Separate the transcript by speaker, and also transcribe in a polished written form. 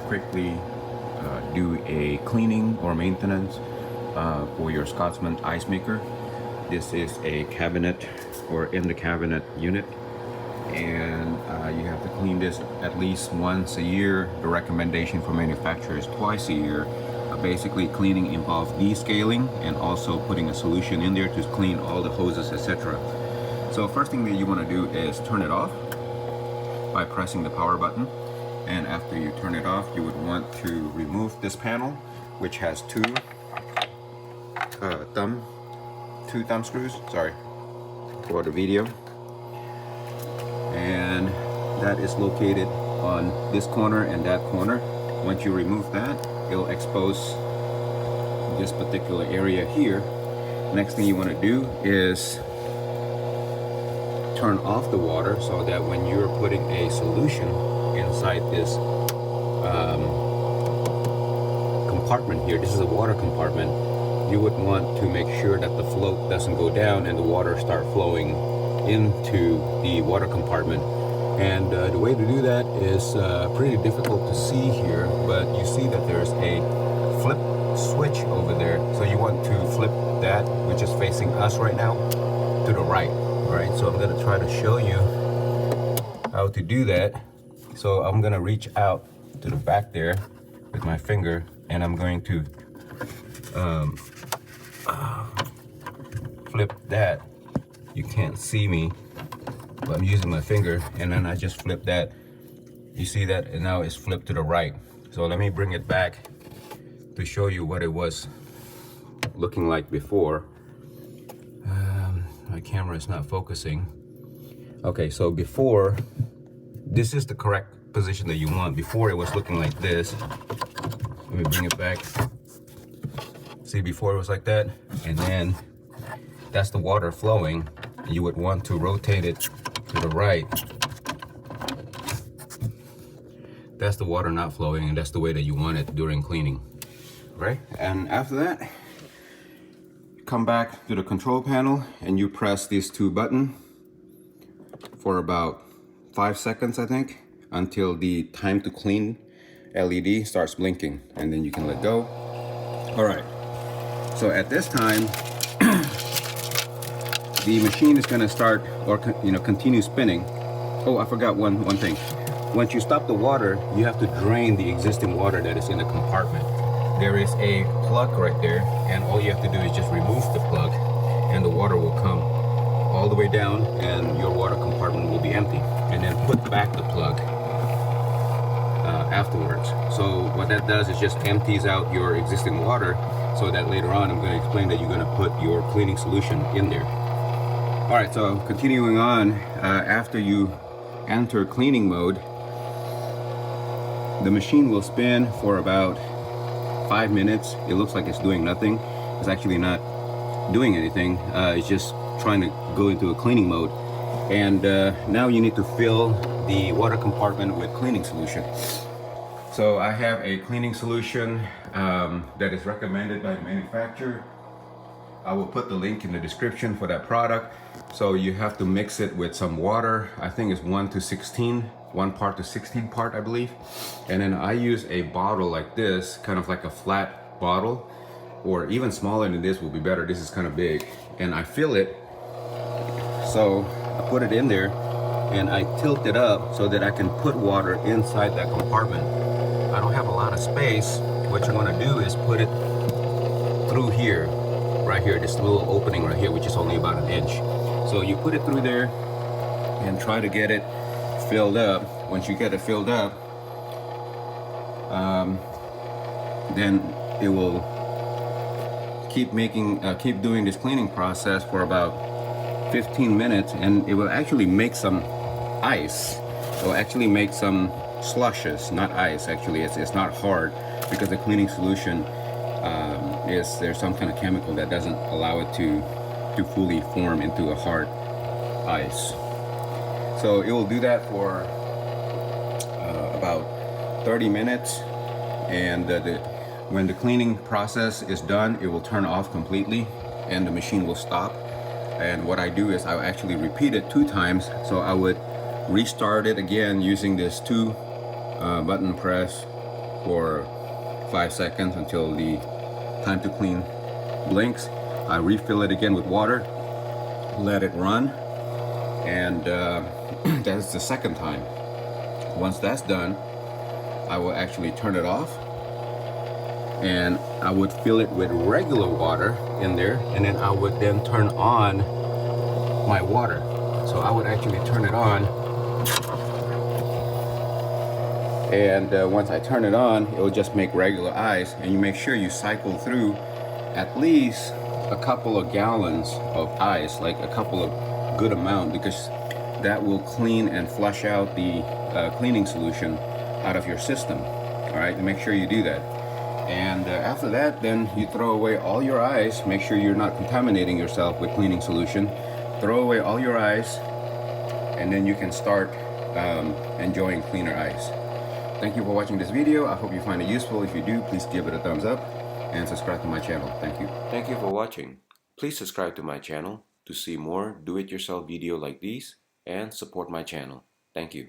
Speaker 1: quickly do a cleaning or maintenance for your Scotsman ice maker. This is a cabinet or in the cabinet unit, and you have to clean this at least once a year. The recommendation for manufacturers twice a year. Basically, cleaning involves descaling and also putting a solution in there to clean all the hoses, etc. So first thing that you want to do is turn it off by pressing the power button, and after you turn it off, you would want to remove this panel, which has two thumb screws, sorry for the video, and that is located on this corner and that corner. Once you remove that, it'll expose this particular area here. Next thing you want to do is turn off the water so that when you're putting a solution inside this compartment here, this is a water compartment, you would want to make sure that the float doesn't go down and the water start flowing into the water compartment. And the way to do that is pretty difficult to see here, but you see that there's a flip switch over there. So you want to flip that, which is facing us right now, to the right. All right, so I'm going to try to show you how to do that. So I'm going to reach out to the back there with my finger, and I'm going to flip that. You can't see me, but I'm using my finger, and then I just flip that. You see that? And now it's flipped to the right. So let me bring it back to show you what it was looking like before. My camera is not focusing. Okay, so before, this is the correct position that you want. Before, it was looking like this. Let me bring it back. See, before it was like that, and then that's the water flowing. You would want to rotate it to the right. That's the water not flowing, and that's the way that you want it during cleaning, right? And after that, come back to the control panel and you press these two buttons for about 5 seconds, I think, until the time to clean LED starts blinking, and then you can let go. All right, so at this time, the machine is going to start or continue spinning. Oh, I forgot one thing. Once you stop the water, you have to drain the existing water that is in the compartment. There is a plug right there, and all you have to do is just remove the plug, and the water will come all the way down, and your water compartment will be empty. And then put back the plug afterwards. So what that does is just empties out your existing water, so that later on I'm going to explain that you're going to put your cleaning solution in there. All right, so continuing on, after you enter cleaning mode, the machine will spin for about 5 minutes. It looks like it's doing nothing. It's actually not doing anything. It's just trying to go into a cleaning mode. And now you need to fill the water compartment with cleaning solution. So I have a cleaning solution that is recommended by the manufacturer. I will put the link in the description for that product. So you have to mix it with some water. I think it's 1 to 16, 1 part to 16 part, I believe. And then I use a bottle like this, kind of like a flat bottle, or even smaller than this will be better. This is kind of big. And I fill it. So I put it in there and I tilt it up so that I can put water inside that compartment. I don't have a lot of space. What you want to do is put it through here, right here, this little opening right here, which is only about 1 inch. So you put it through there and try to get it filled up. Once you get it filled up, then it will keep doing this cleaning process for about 15 minutes, and it will actually make some ice. It will actually make some slushes, not ice. Actually, it's not hard, because the cleaning solution there's some kind of chemical that doesn't allow it to fully form into a hard ice. So it will do that for about 30 minutes, and when the cleaning process is done, it will turn off completely and the machine will stop. And what I do is I actually repeat it 2 times. So I would restart it again using this 2 button press, for 5 seconds until the time to clean blinks. I refill it again with water, let it run, and that's the second time. Once that's done, I will actually turn it off, and I would fill it with regular water in there, and then I would then turn on my water. So I would actually turn it on, and once I turn it on, it will just make regular ice, and you make sure you cycle through at least a couple of gallons of ice, like a couple of good amount, because that will clean and flush out the cleaning solution out of your system. All right, and make sure you do that. And after that, then you throw away all your ice. Make sure you're not contaminating yourself with cleaning solution. Throw away all your ice, and then you can start enjoying cleaner ice. Thank you for watching this video. I hope you find it useful. If you do, please give it a thumbs up and subscribe to my channel. Thank you. Thank you for watching. Please subscribe to my channel to see more do-it-yourself video like these and support my channel. Thank you.